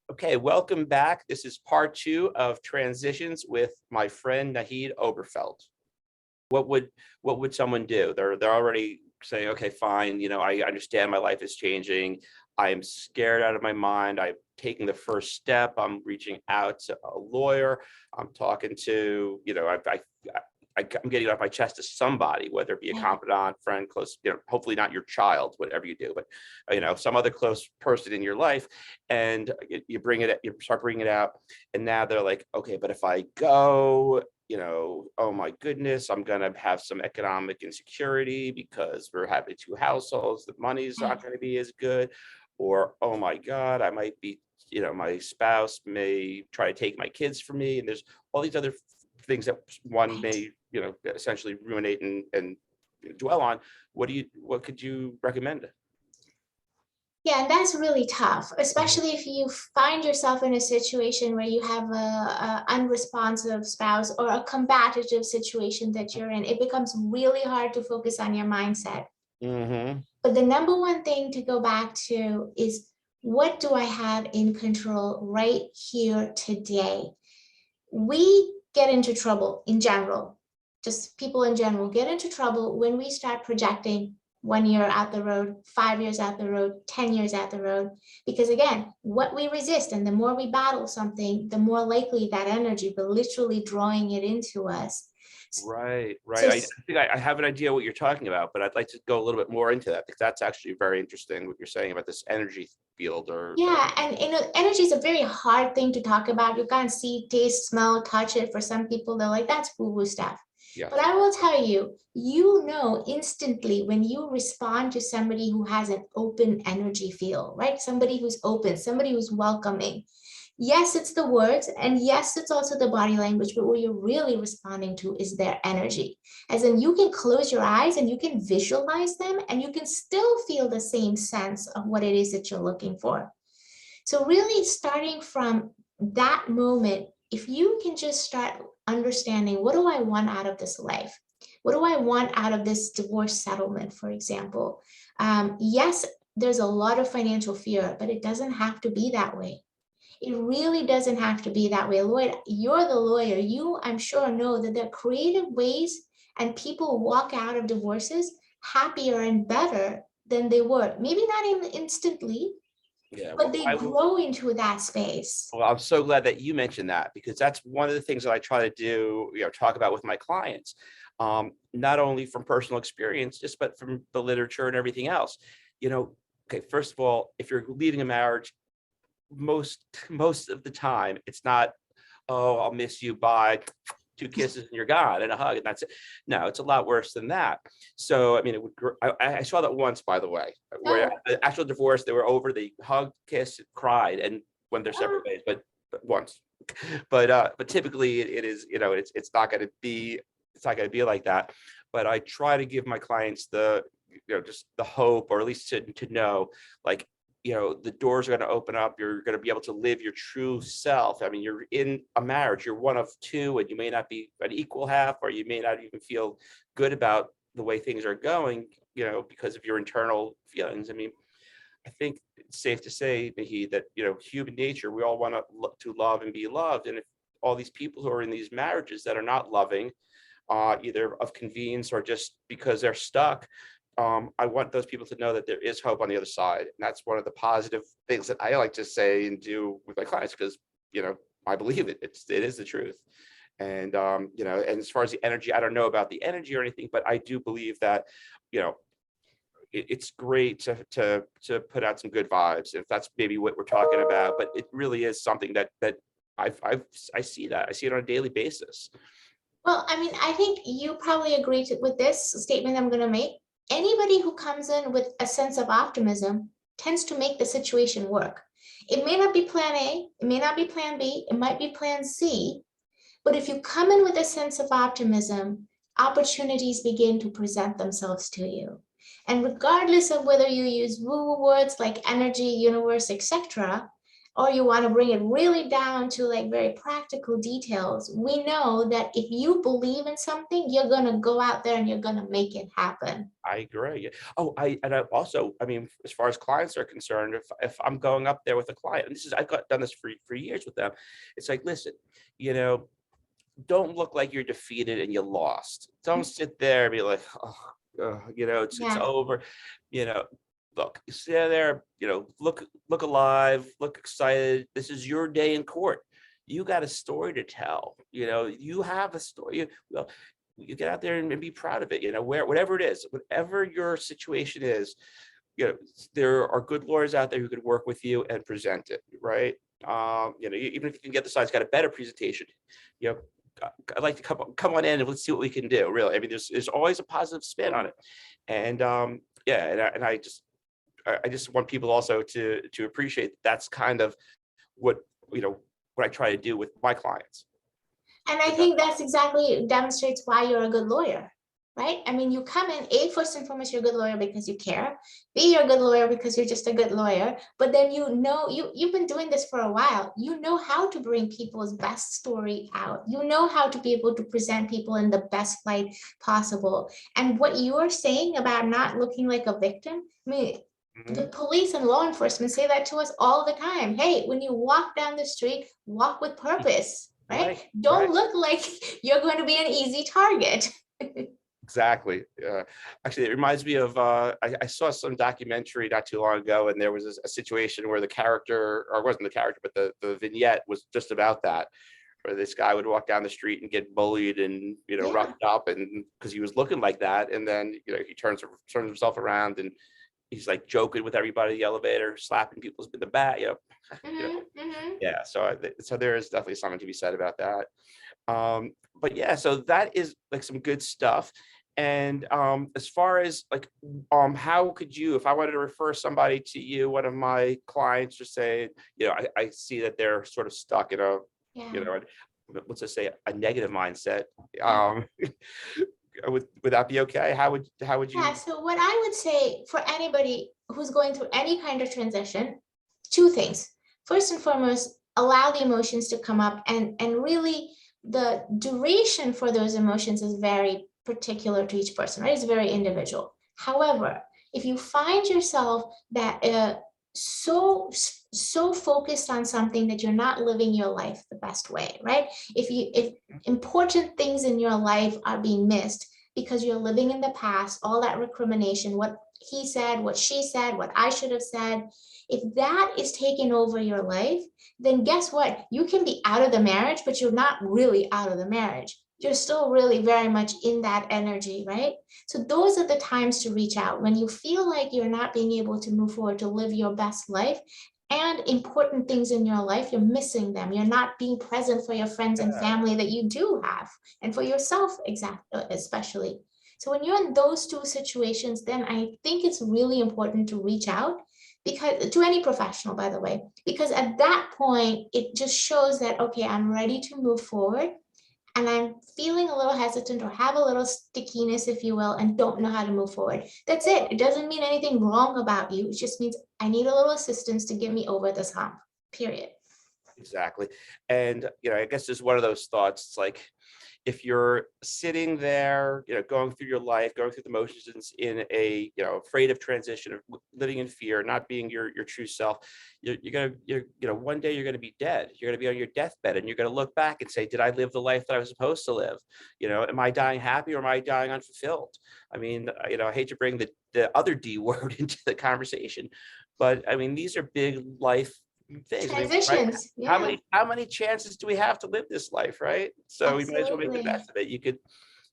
Okay, welcome back. This is part two of transitions with my friend Nahid Oberfeld. What would what would someone do? They're already saying, okay, fine, I understand my life is changing. I am scared out of my mind. I'm taking the first step. I'm reaching out to a lawyer. I'm talking to, I'm getting it off my chest to somebody, whether it be a Right. confidant, friend, close, hopefully not your child, whatever you do, but some other close person in your life, and you start bringing it out, and now they're like, okay, but if I go, oh my goodness, I'm gonna have some economic insecurity because we're having two households, the money's not Right. going to be as good, or oh my God, I might be, my spouse may try to take my kids from me, and there's all these other things that one Right. may, essentially ruminate and dwell on. What could you recommend? Yeah, and that's really tough, especially if you find yourself in a situation where you have a unresponsive spouse or a combative situation that you're in. It becomes really hard to focus on your mindset. Mm-hmm. But the number one thing to go back to is, what do I have in control right here today? We get into trouble in general, just people in general get into trouble when we start projecting 1 year out the road, 5 years out the road, 10 years out the road. Because again, what we resist and the more we battle something, the more likely that energy, but literally drawing it into us. Right, right. So I think I have an idea what you're talking about, but I'd like to go a little bit more into that because that's actually very interesting what you're saying about this energy field or yeah, and energy is a very hard thing to talk about. You can't see, taste, smell, touch it. For some people, they're like, that's woo-woo stuff. But yes. I will tell you, you know instantly when you respond to somebody who has an open energy field, right? Somebody who's open, somebody who's welcoming. Yes, it's the words, and yes, it's also the body language, but what you're really responding to is their energy. As in, you can close your eyes and you can visualize them, and you can still feel the same sense of what it is that you're looking for. So really starting from that moment, if you can just start understanding, what do I want out of this life? What do I want out of this divorce settlement, for example? Yes, there's a lot of financial fear, but it doesn't have to be that way. It really doesn't have to be that way. Lloyd, you're the lawyer. You, I'm sure, know that there are creative ways and people walk out of divorces happier and better than they were. Maybe not even instantly, Yeah. but Well, they grow into that space. I'm so glad that you mentioned that because that's one of the things that I try to do, talk about with my clients, not only from personal experience, just but from the literature and everything else. You know, okay, first of all, if you're leading a marriage, most of the time, it's not, oh, I'll miss you, bye, two kisses and you're gone, and a hug, and that's it. No, it's a lot worse than that. So, I mean, I saw that once, by the way, where Oh, the actual divorce, they were over, they hugged, kissed, cried, and went their oh, separate ways, but once. But typically it is, it's not going to be, like that. But I try to give my clients just the hope, or at least to know, like, the doors are going to open up. You're going to be able to live your true self. I mean, you're in a marriage, you're one of two, and you may not be an equal half, or you may not even feel good about the way things are going, because of your internal feelings. I mean, I think it's safe to say, Mahi, that, human nature, we all want to love and be loved. And if all these people who are in these marriages that are not loving, either of convenience or just because they're stuck, I want those people to know that there is hope on the other side. And that's one of the positive things that I like to say and do with my clients, because, I believe it. It is the truth. And, and as far as the energy, I don't know about the energy or anything, but I do believe that, you know, it's great to put out some good vibes, if that's maybe what we're talking about. But it really is something that I see that. I see it on a daily basis. well, I mean, I think you probably agree with this statement I'm going to make. Anybody who comes in with a sense of optimism tends to make the situation work. It may not be plan A, it may not be plan B, it might be plan C, but if you come in with a sense of optimism, opportunities begin to present themselves to you. And regardless of whether you use woo-woo words like energy, universe, etc., or you want to bring it really down to like very practical details, we know that if you believe in something, you're going to go out there and you're going to make it happen. I agree. Yeah. Oh, I also, I mean, as far as clients are concerned, if I'm going up there with a client, and this is, done this for years with them, it's like, listen, you know, don't look like you're defeated and you lost. Don't sit there and be like, oh, you know, it's Yeah. over. You know, look, sit there, you know, look alive, look excited. This is your day in court. You got a story to tell. You know, you have a story. Well, you get out there and be proud of it. You know, whatever it is, whatever your situation is, you know, there are good lawyers out there who could work with you and present it, right? You know, even if you can get the side's got a better presentation, you know, I'd like to come on in and let's see what we can do. Really, I mean, there's always a positive spin on it, and yeah, and I just want people also to appreciate that's kind of what, you know, what I try to do with my clients. And I think that's exactly demonstrates why you're a good lawyer, right? I mean, you come in, A, first and foremost, you're a good lawyer because you care. B, you're a good lawyer because you're just a good lawyer. But then you know, you've been doing this for a while. You know how to bring people's best story out. You know how to be able to present people in the best light possible. And what you're saying about not looking like a victim, I mean, the police and law enforcement say that to us all the time. Hey, when you walk down the street, walk with purpose, right? Right, Don't right. look like you're going to be an easy target. Exactly. Actually, it reminds me of I saw some documentary not too long ago, and there was a situation where the character, or it wasn't the character, but the vignette was just about that, where this guy would walk down the street and get bullied and, you know, Yeah. roughed up, and because he was looking like that, and then, you know, he turns himself around and he's like joking with everybody in the elevator, slapping people in the back, you know, you know. Mhm. Yeah. So there is definitely something to be said about that. But yeah, so that is like some good stuff. And as far as like, how could you, if I wanted to refer somebody to you, one of my clients, just say, you know, I see that they're sort of stuck in a, you Yeah. know, let's just say a negative mindset. Yeah. Um, would that be okay? How would Yeah. you? So what I would say for anybody who's going through any kind of transition, two things. First and foremost, allow the emotions to come up, and really the duration for those emotions is very particular to each person, right? It's very individual. However, if you find yourself that so focused on something that you're not living your life the best way, right? If important things in your life are being missed because you're living in the past, all that recrimination, what he said, what she said, what I should have said, if that is taking over your life, then guess what? You can be out of the marriage, but you're not really out of the marriage. You're still really very much in that energy, right? So those are the times to reach out when you feel like you're not being able to move forward to live your best life, and important things in your life, you're missing them. You're not being present for your friends and Yeah, family that you do have, and for yourself, especially. So when you're in those two situations, then I think it's really important to reach out, because to any professional, by the way, because at that point, it just shows that, okay, I'm ready to move forward, and I'm feeling a little hesitant or have a little stickiness, if you will, and don't know how to move forward. That's it. It doesn't mean anything wrong about you. It just means I need a little assistance to get me over this hump, period. exactly. And, you know, I guess there's one of those thoughts. It's like, if you're sitting there, you know, going through your life, going through the motions in a, you know, afraid of transition, of living in fear, not being your true self, you're, you know, one day you're going to be dead. You're going to be on your deathbed, and you're going to look back and say, did I live the life that I was supposed to live? You know, am I dying happy or am I dying unfulfilled? I mean, you know, I hate to bring the other D word into the conversation, but I mean, these are big life things. I mean, right? Transitions. How Yeah, many chances do we have to live this life, right? So we might as well make the absolutely. best of it. You could,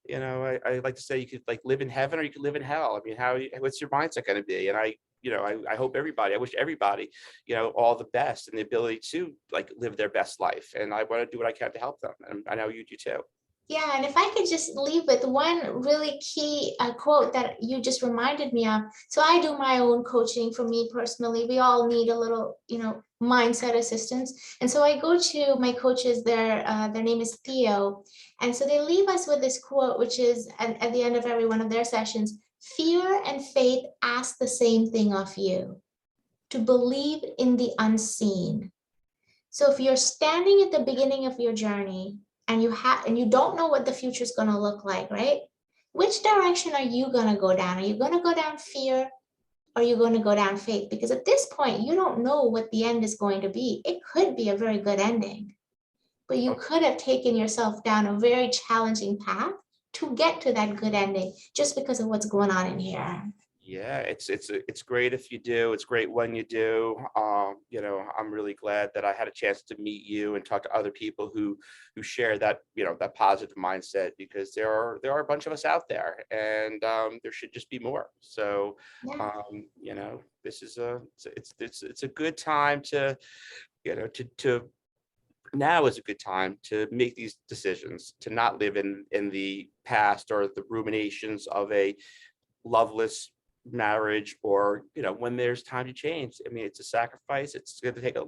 you know, I like to say you could like live in heaven or you could live in hell. I mean, what's your mindset going to be? And you know, I hope everybody, I wish everybody, you know, all the best and the ability to like live their best life. And I want to do what I can to help them. And I know you do too. Yeah, and if I could just leave with one really key quote that you just reminded me of. So I do my own coaching for me personally. We all need a little, mindset assistance. And so I go to my coaches, their name is Theo. And so they leave us with this quote, which is at the end of every one of their sessions: fear and faith ask the same thing of you, to believe in the unseen. So if you're standing at the beginning of your journey and you don't know what the future is going to look like, right? Which direction are you going to go down? Are you going to go down fear? Or are you going to go down faith? Because at this point, you don't know what the end is going to be. It could be a very good ending, but you could have taken yourself down a very challenging path to get to that good ending just because of what's going on in here. Yeah, it's great if you do. It's great when you do. You know, I'm really glad that I had a chance to meet you and talk to other people who share that, you know, that positive mindset, because there are a bunch of us out there, and there should just be more. So, Yeah. you know, this is it's a good time to, you know, to now is a good time to make these decisions, to not live in the past or the ruminations of a loveless marriage, or, you know, when there's time to change. I mean, it's a sacrifice. It's going to take a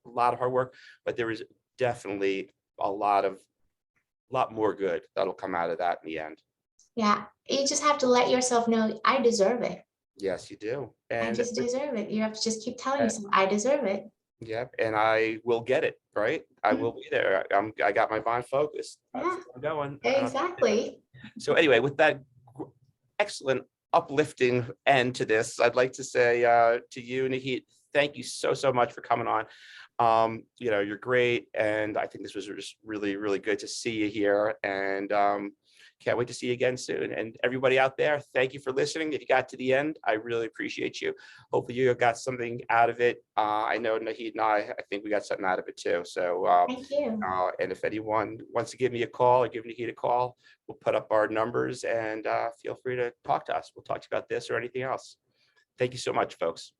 lot of hard work, but there is definitely a lot more good that'll come out of that in the end. Yeah. You just have to let yourself know, I deserve it. Yes, you do. I And just deserve it. You have to just keep telling uh, yourself, I deserve it. yeah, and I will get it, right. I Mhm. will be there. I got my mind focused. That's Yeah, where I'm going. exactly. So anyway, with that excellent uplifting end to this, I'd like to say to you, Nahid, thank you so much for coming on. You know, you're great, and I think this was just really good to see you here, and can't wait to see you again soon. And everybody out there, thank you for listening. If you got to the end, I really appreciate you. Hopefully you got something out of it. I know Nahid and I think we got something out of it too. So Thank you. and if anyone wants to give me a call or give Nahid a call, we'll put up our numbers, and feel free to talk to us. We'll talk to you about this or anything else. Thank you so much, folks.